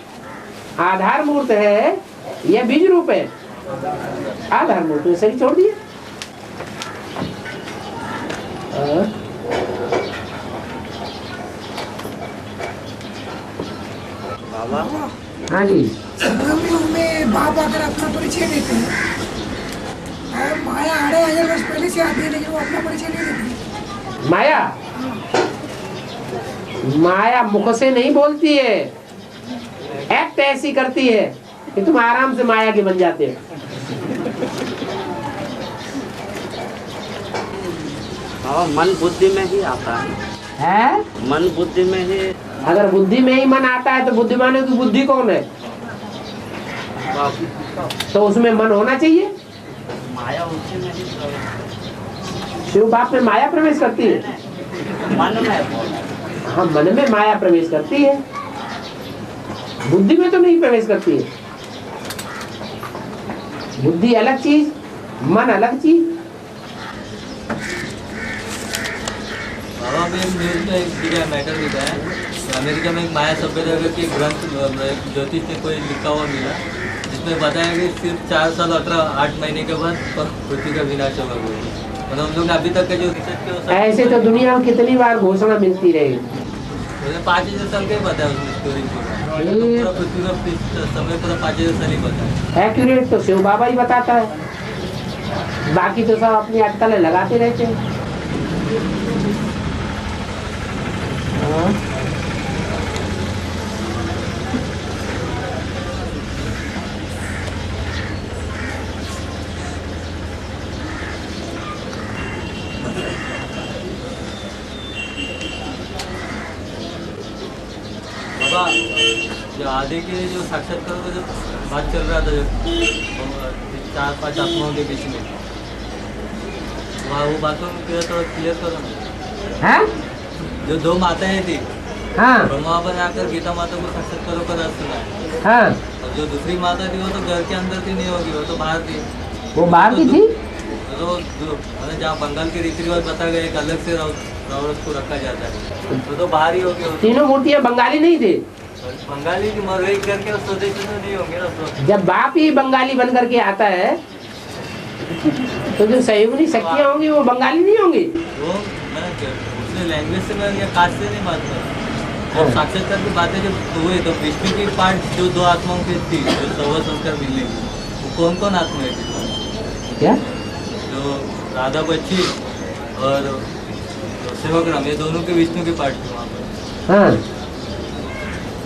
आधार मूर्त है या बीज रूप है? आधार मूर्त ने शरीर छोड़ दिया। बाबा हाँ जी। संगम में बाप आकर अपना परिचय देते हैं और माया 2500 वर्ष पहले से आती है, लेकिन वो अपना परिचय नहीं देती। माया मुख से नहीं बोलती है, एक्ट ऐसी करती है कि तुम आराम से माया के बन जाते हो। मन बुद्धि में ही आता है, मन बुद्धि में ही। अगर बुद्धि में ही मन आता है तो बुद्धिमानों की बुद्धि कौन है? तो उसमें मन होना चाहिए। माया उसी में ही शिव बाप में माया प्रवेश करती है, मन में। हाँ, मन में माया प्रवेश करती है, बुद्धि में तो नहीं प्रवेश करती है। बुद्धि अलग चीज, मन अलग चीज। बाबा में न्यूज़ में एक जगह मैटर दिखा है, अमेरिका में एक माया सभ्यता के ग्रंथ ज्योतिष में कोई लिखा हुआ मिला, जिसमें बताया कि सिर्फ 4 साल 8 महीने के बाद पृथ्वी का विनाश होगा। मतलब हम लोग ने अभी तक का जो रिसर्च किया ऐसे तो दुनिया में कितनी बार घोषणा मिलती रहेगी। मुझे 5000 साल का ही पता है उसमें स्टोरी पूरा पृथ्वी का समय पूरा 5000 साल ही पता है। एक्यूरेट तो शिव बाबा ही बताता है, बाकी तो सब अपनी अटकलें लगाते रहते हैं। बाबा जो आधे के जो साक्षात्कार का जो बात चल रहा था, जो 4-5 आत्माओं के बीच में, वहाँ वो बातों में थोड़ा क्लियर करो ना। हाँ? जो 2 माताएं थी, हाँ, और वहाँ पर आकर गीता माता को साक्षात्कारों का राज सुना है। हाँ। और जो दूसरी माता थी वो तो घर के अंदर थी नहीं होगी, वो तो बाहर थी। वो बाहर की थी? तो मतलब जहाँ बंगाल के रीति रिवाज बता गए, एक अलग से रावण को रखा जाता है, तो बाहर ही होगी। तीनों मूर्तियाँ बंगाली नहीं थे? बंगाली की मर गई करके उस स्वदेशी तो नहीं होंगे ना। जब बाप ही बंगाली बन करके आता है तो जो सहयोगी शक्तियाँ होंगी वो बंगाली नहीं होंगी? वो मैं उसने लैंग्वेज से मैं या कास्ट से नहीं बात कर रहा। और साक्षात्कार की बातें जब हुए तो विष्णु की पार्ट जो 2 आत्माओं की थी, जो सर्व संस्कार मिलेगी, वो कौन कौन आत्माएं थी? क्या? जो राधा बच्ची और सेवक राम, ये दोनों के विष्णु के पार्ट थे वहाँ पर। हाँ।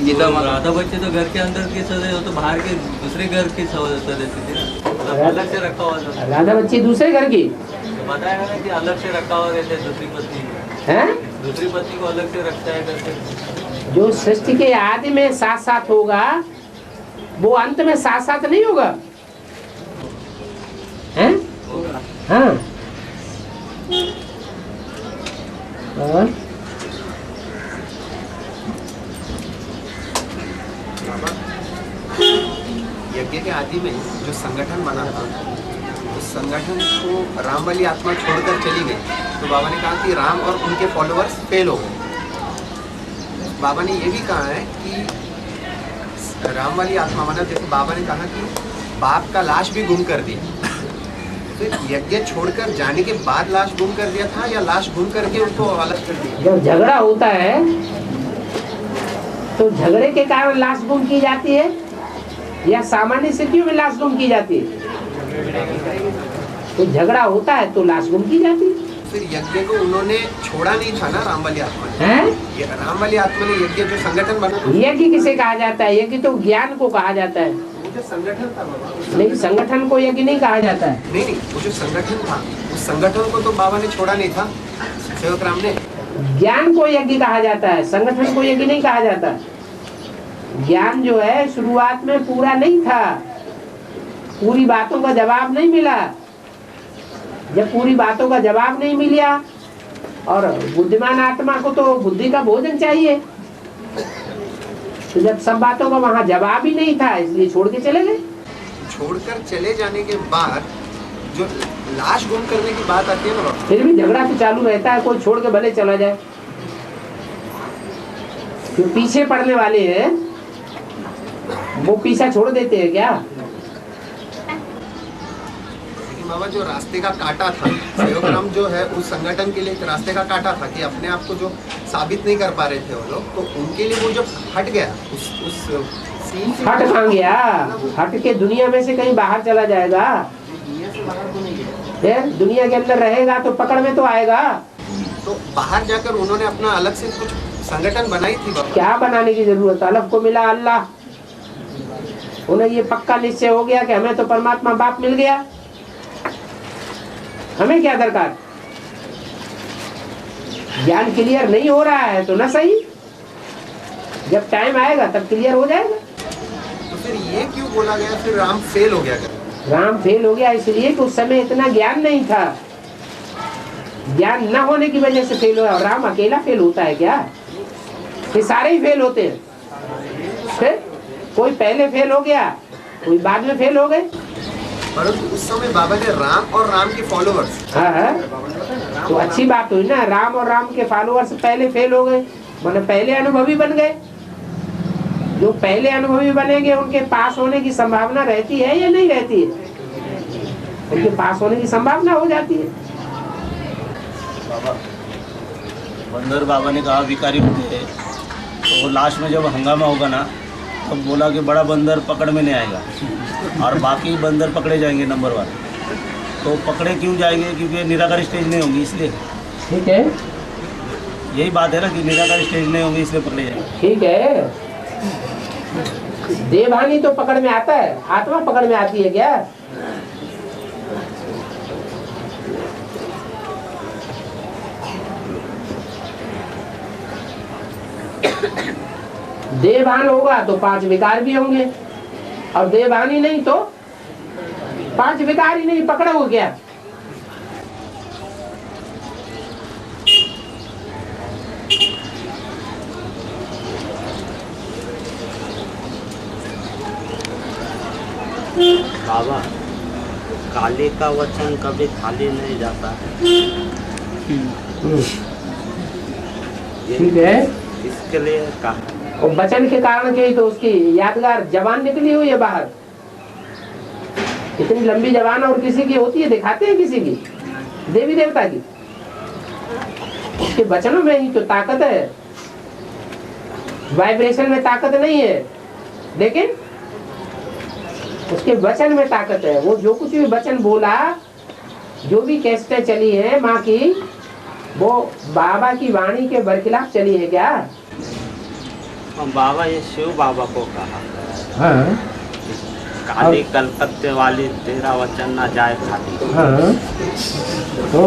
गीता तो माता राधा बच्ची तो घर के अंदर की सदस्य, वो तो बाहर के दूसरे घर की सदस्य थी ना, मतलब अलग से रखा हुआ था। राधा बच्ची दूसरे घर की तो बताया ना कि अलग से रखा हुआ रहता है दूसरी पत्नी को, है? दूसरी पत्नी को अलग से रखता है करके। जो सृष्टि के आदि में साथ साथ होगा वो अंत में साथ साथ नहीं होगा, हैं? हाँ। और यज्ञ के आदि में जो संगठन बना था, उस संगठन को राम वाली आत्मा छोड़कर चली गई, तो बाबा ने कहा कि राम और उनके फॉलोअर्स फेल हो गए। बाबा ने ये भी कहा है कि राम वाली आत्मा मतलब जैसे बाबा ने कहा कि बाप का लाश भी गुम कर दिया, फिर यज्ञ छोड़कर जाने के बाद लाश गुम कर दिया था या लाश गुम करके उनको अलग कर दिया? जब झगड़ा होता है तो झगड़े के कारण लाश गुम की जाती है या सामान्य स्थितियों में लाश गुम की जाती है? तो झगड़ा होता है तो लाश गुम की जाती है। फिर यज्ञ को उन्होंने छोड़ा नहीं था ना राम वाली आत्मा ने? ये राम वाली आत्मा ने यज्ञ जो संगठन बना, यज्ञ किसे कहा जाता है? यज्ञ तो ज्ञान को कहा जाता है। वो जो संगठन था बाबा, नहीं, संगठन को यज्ञ नहीं कहा जाता है। नहीं, वो जो संगठन था उस संगठन को तो बाबा ने छोड़ा नहीं था, सेवक राम ने। ज्ञान को यज्ञ कहा जाता है, संगठन को यज्ञ नहीं कहा जाता। ज्ञान जो है शुरुआत में पूरा नहीं था, पूरी बातों का जवाब नहीं मिला। जब पूरी बातों का जवाब नहीं मिला और बुद्धिमान आत्मा को तो बुद्धि का भोजन चाहिए, तो जब सब बातों का वहाँ जवाब ही नहीं था इसलिए छोड़ के चले गए। छोड़कर चले जाने के बाद जो लाश गुम करने की बात आती है ना बाबा, फिर भी झगड़ा तो चालू रहता है, कोई छोड़ के भले चला जाए। जो पीछे पड़ने वाले हैं वो पीछा छोड़ देते हैं क्या? लेकिन बाबा जो रास्ते का काटा था, सेवक राम जो है उस संगठन के लिए एक रास्ते का काटा था कि अपने आप को जो साबित नहीं कर पा रहे थे वो लोग, तो उनके लिए वो जब हट गया उस सीन से, हट कहाँ गया? हट के दुनिया में से कहीं बाहर चला जाएगा? दुनिया से बाहर तो नहीं गया, फिर दुनिया के अंदर रहेगा तो पकड़ में तो आएगा। तो बाहर जाकर उन्होंने अपना अलग से कुछ संगठन बनाई थी बाबा। क्या बनाने की जरूरत? अल्लाह को मिला अल्लाह, उन्हें ये पक्का निश्चय हो गया कि हमें तो परमात्मा बाप मिल गया, हमें क्या दरकार? ज्ञान क्लियर नहीं हो रहा है तो ना सही, जब टाइम आएगा तब क्लियर हो जाएगा। तो फिर ये क्यों बोला गया फिर राम फेल हो गया? राम फेल हो गया इसलिए कि उस समय इतना ज्ञान नहीं था, ज्ञान न होने की वजह से फेल हुआ। और राम अकेला फेल होता है क्या? ये सारे ही फेल होते हैं। फिर कोई पहले फेल हो गया, कोई बाद में फेल हो गए। परंतु उस समय बाबा ने राम और राम के फॉलोअर्स, हाँ, तो अच्छी बात हुई ना, राम और राम के फॉलोअर्स पहले फेल हो गए, मतलब पहले अनुभवी बन गए। जो पहले अनुभवी बनेंगे उनके पास होने की संभावना रहती है या नहीं रहती है? उनके पास होने की संभावना हो जाती है। बाबा बंदर बाबा ने कहा भिखारी होते हैं, तो लास्ट में जब हंगामा होगा ना तब बोला कि बड़ा बंदर पकड़ में नहीं आएगा और बाकी बंदर पकड़े जाएंगे नंबर 1। तो पकड़े क्यों जाएंगे? क्योंकि निराकार स्टेज नहीं होंगी इसलिए। ठीक है, यही बात है ना कि निराकार स्टेज नहीं होंगी इसलिए पकड़े जाएंगे। ठीक है, देवहानी तो पकड़ में आता है, आत्मा पकड़ में आती है क्या? देवभान होगा तो 5 विकार भी होंगे, और देवहानी नहीं तो 5 विकार ही नहीं पकड़ोगे क्या? बाबा काली का वचन कभी खाली नहीं जाता है। ठीक है, इसके लिए कहा और वचन के कारण के ही तो उसकी यादगार जबान निकली हुई है बाहर। इतनी लंबी जबान और किसी की होती है, दिखाते हैं किसी की, देवी देवता की। उसके वचनों में ही तो ताकत है, वाइब्रेशन में ताकत नहीं है, लेकिन उसके वचन में ताकत है। वो जो कुछ भी वचन बोला, जो भी कैसेटें चली है माँ की, वो बाबा की वाणी के बरखिलाफ चली है क्या? बाबा ये शिव बाबा को कहा, हाँ, काली कलकत्ते वाली तेरा वचन ना जाए खाली। हाँ, तो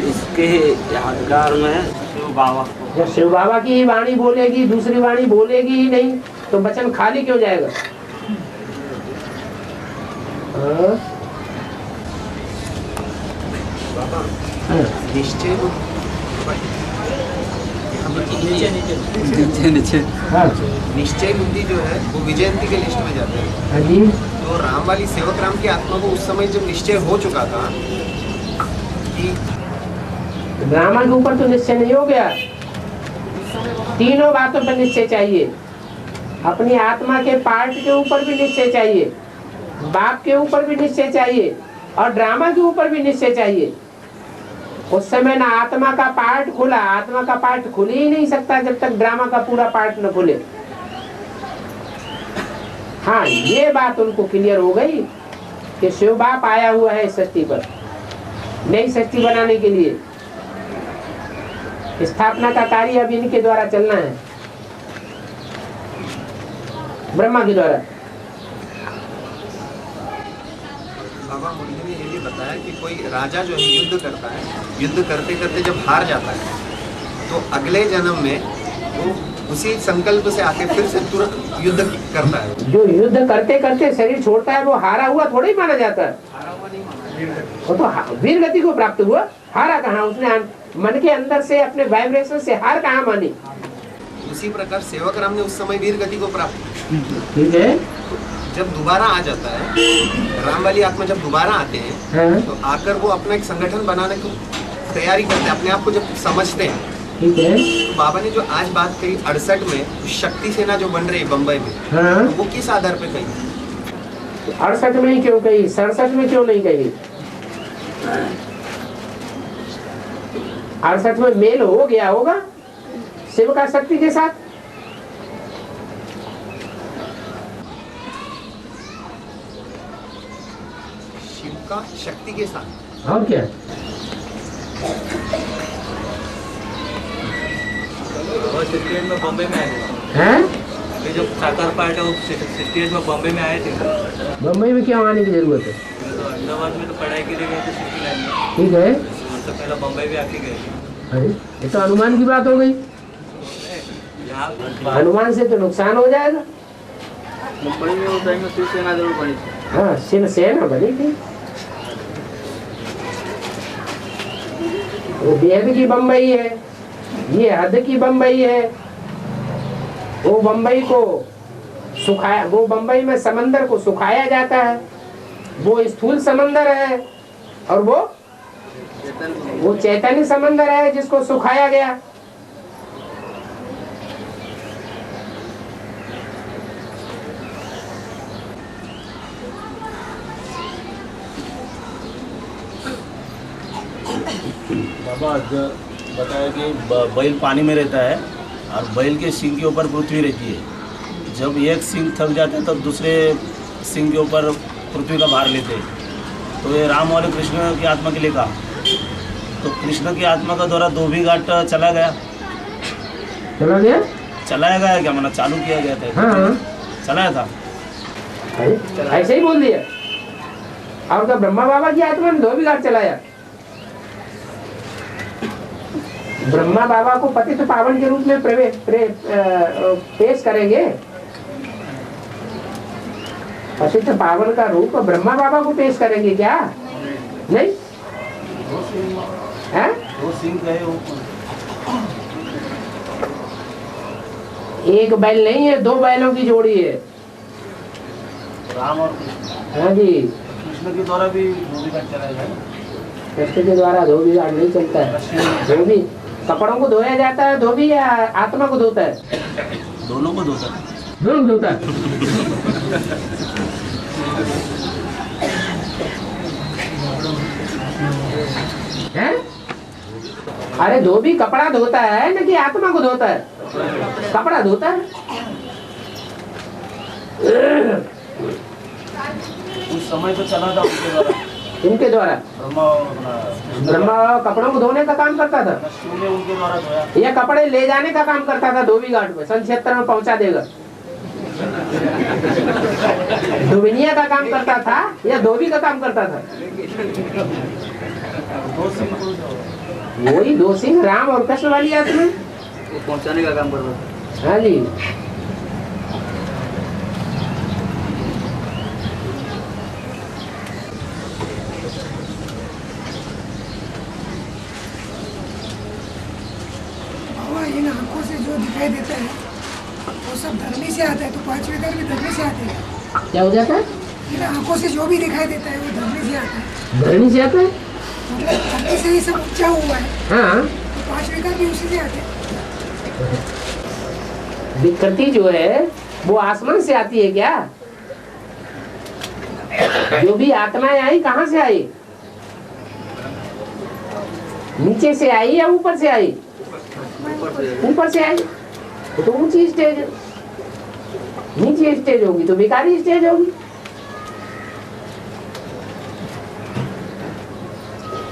इसके यादगार में शिव बाबा को, जब शिव बाबा की ही वाणी बोलेगी, दूसरी वाणी बोलेगी ही नहीं, तो वचन खाली क्यों जाएगा? निश्चय निश्चय बुद्धि जो है वो विजयंती के लिस्ट में जाते हैं। हाँ जी, तो राम वाली सेवक राम की आत्मा को उस समय जब निश्चय हो चुका था कि ब्राह्मण के ऊपर तो निश्चय नहीं हो गया, तीनों बातों पर निश्चय चाहिए। अपनी आत्मा के पार्ट के ऊपर भी निश्चय चाहिए, बाप के ऊपर भी निश्चय चाहिए और ड्रामा के ऊपर भी निश्चय चाहिए। उस समय ना आत्मा का पार्ट खुला, आत्मा का पार्ट खुल ही नहीं सकता जब तक ड्रामा का पूरा पार्ट न खुले। हाँ, ये बात उनको क्लियर हो गई कि शिव बाप आया हुआ है इस सृष्टि पर नई सृष्टि बनाने के लिए। स्थापना का कार्य अब इनके द्वारा चलना है, ब्रह्मा के द्वारा। बाबा मुरली ने ये भी बताया कि कोई राजा जो है युद्ध करता है, युद्ध करते करते जब हार जाता है तो अगले जन्म में वो उसी संकल्प से आके फिर से तुरंत युद्ध करता है। जो युद्ध करते करते शरीर छोड़ता है वो हारा हुआ थोड़ा ही माना जाता है। वो तो वीर गति को प्राप्त हुआ, हारा कहाँ? उसने मन के अंदर से अपने वाइब्रेशन से हार कहाँ मानी? उसी प्रकार सेवक राम ने उस समय वीर गति को प्राप्त। ठीक है। जब दोबारा आ जाता है, राम वाली आत्मा जब दोबारा आते हैं हाँ। तो आकर वो अपना एक संगठन बनाने की तैयारी करते हैं, अपने आप को जब समझते हैं। ठीक है। तो बाबा ने जो आज बात कही 68 में शक्ति सेना जो बन रही है बम्बई में, हाँ। तो वो किस आधार पे कही? 68 में ही क्यों कही, 67 में क्यों नहीं कही? 68 में मेल हो गया होगा शिव का शक्ति के साथ। शिव का शक्ति के साथ। और क्या? और 68 में बॉम्बे में आए थे। हैं? ये जो साकार पार्ट है वो 68 में बॉम्बे में आए थे। बम्बई में क्यों आने की जरूरत है? अहमदाबाद में तो पढ़ाई के लिए गए थे सिटी लाइन में। ठीक है। उससे पहले बॉम्बे भी आके गए। अरे ये तो अनुमान की बात हो गई। अनुमान से तो नुकसान हो जाएगा। मुंबई में उस टाइम में शिवसेना जरूर बनी थी। हाँ, शिवसेना बनी थी। वो बेहद की बम्बई है, ये हद की बम्बई है। वो बम्बई को सुखाया, वो बम्बई में समंदर को सुखाया जाता है। वो स्थूल समंदर है और वो चैतन्य समंदर है जिसको सुखाया गया। बाबा बताया कि बैल पानी में रहता है और बैल के सिंग के ऊपर पृथ्वी रहती है। जब एक सिंग थक जाता है तब दूसरे सिंग के ऊपर पृथ्वी का भार लेते हैं। तो ये राम वाले कृष्ण की आत्मा के लिए कहा, तो कृष्ण की आत्मा का द्वारा धोबी घाट चला गया। चलाया गया क्या? माना चालू किया गया था। हाँ। चलाया था। ऐसे ही बोल दिया। और क्या ब्रह्मा बाबा की आत्मा ने धोबी घाट चलाया? ब्रह्मा बाबा को पतित पावन के रूप में पेश करेंगे। पतित पावन का रूप ब्रह्मा बाबा को पेश करेंगे क्या? नहीं है? दो सिंह गए वो। एक बैल नहीं है, दो बैलों की जोड़ी है। राम और कृष्ण। हाँ जी। कृष्ण के द्वारा भी धोबी घाट चलाया जाए। कृष्ण के द्वारा धोबी घाट नहीं चलता है। धोबी कपड़ों को धोया जाता है, धोबी या आत्मा को धोता है? दोनों को धोता है। दोनों धोता है। हैं? अरे धोबी कपड़ा धोता है ना कि आत्मा को धोता है? कपड़ा धोता है। उस समय तो चला था उनके द्वारा। इनके द्वारा ब्रह्मा कपड़ों को धोने का काम करता था। उनके द्वारा धोया। या कपड़े ले जाने का काम करता था धोबी घाट में, सन 76 में पहुंचा देगा। धोबिनिया का काम करता था या धोबी का काम करता था? वही दो सिंह राम और कृष्ण वाली आत्मा वो पहुंचाने का काम करता था। हाँ जी। इन आंखों से जो दिखाई देता है वो सब धरनी से आता है, तो पांचवें घर भी धरनी से आते हैं। क्या हो जाता है? इन आंखों से जो भी दिखाई देता है वो धरनी से आता है। धरनी से आता है? मतलब धरनी से ही सब उपजा हुआ है। हाँ। तो पांचवें घर भी उसी से आते हैं। विकृति जो है वो आसमान से आती है क्या? जो भी आत्माएं आई कहाँ से आई? नीचे से आई या ऊपर से आई? ऊपर से आई तो ऊंची स्टेज, नीचे स्टेज होगी तो बेकारी स्टेज होगी।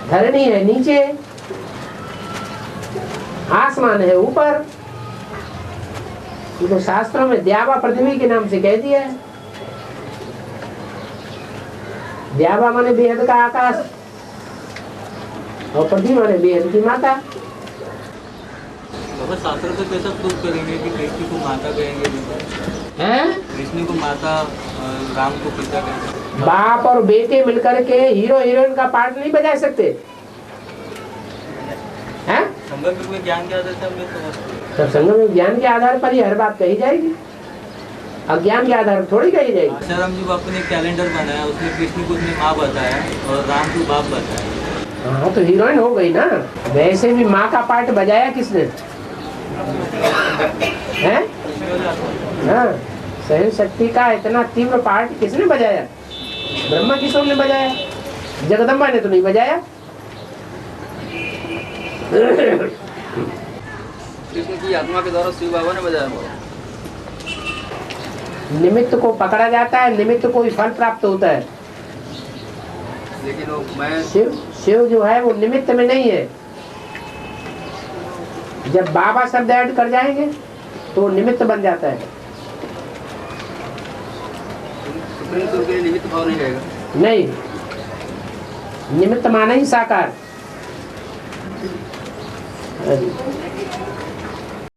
धरनी है नीचे, आसमान है ऊपर। तो शास्त्रों में द्यावा पृथ्वी के नाम से कह दिया है। द्यावा माने बेहद का आकाश और पृथ्वी माने बेहद की माता। बाबा शास्त्र पे कैसा प्रूव करेंगे कि कृष्ण को माता कहेंगे? कृष्ण को माता, राम को पिता कहेंगे? बाप और बेटे मिलकर के हीरो हीरोइन का पार्ट नहीं बजा सकते हैं? संगम में ज्ञान के आधार से तब संगम में ज्ञान के आधार पर ही हर बात कही जाएगी, अज्ञान के आधार पर थोड़ी कही जाएगी। आसाराम जी बापू ने कैलेंडर बनाया, उसमें कृष्ण को उसने माँ बताया और राम को बाप बताया। हाँ तो हीरोइन हो गई ना। वैसे भी माँ का पार्ट बजाया किसने? हैं? हाँ, सहन शक्ति का इतना तीव्र पार्ट किसने बजाया? ब्रह्मा किशोर ने बजाया, जगदम्बा ने तो नहीं बजाया। कृष्ण की आत्मा के द्वारा शिव बाबा ने बजाया। निमित्त को पकड़ा जाता है, निमित्त को ही फल प्राप्त होता है। लेकिन वो मैं शिव जो है वो निमित्त में नहीं है। जब बाबा शब्द ऐड कर जाएंगे तो वो निमित्त बन जाता है। सुप्रीम कोर्ट के लिए निमित्त भाव नहीं रहेगा। नहीं, निमित्त माना ही साकार।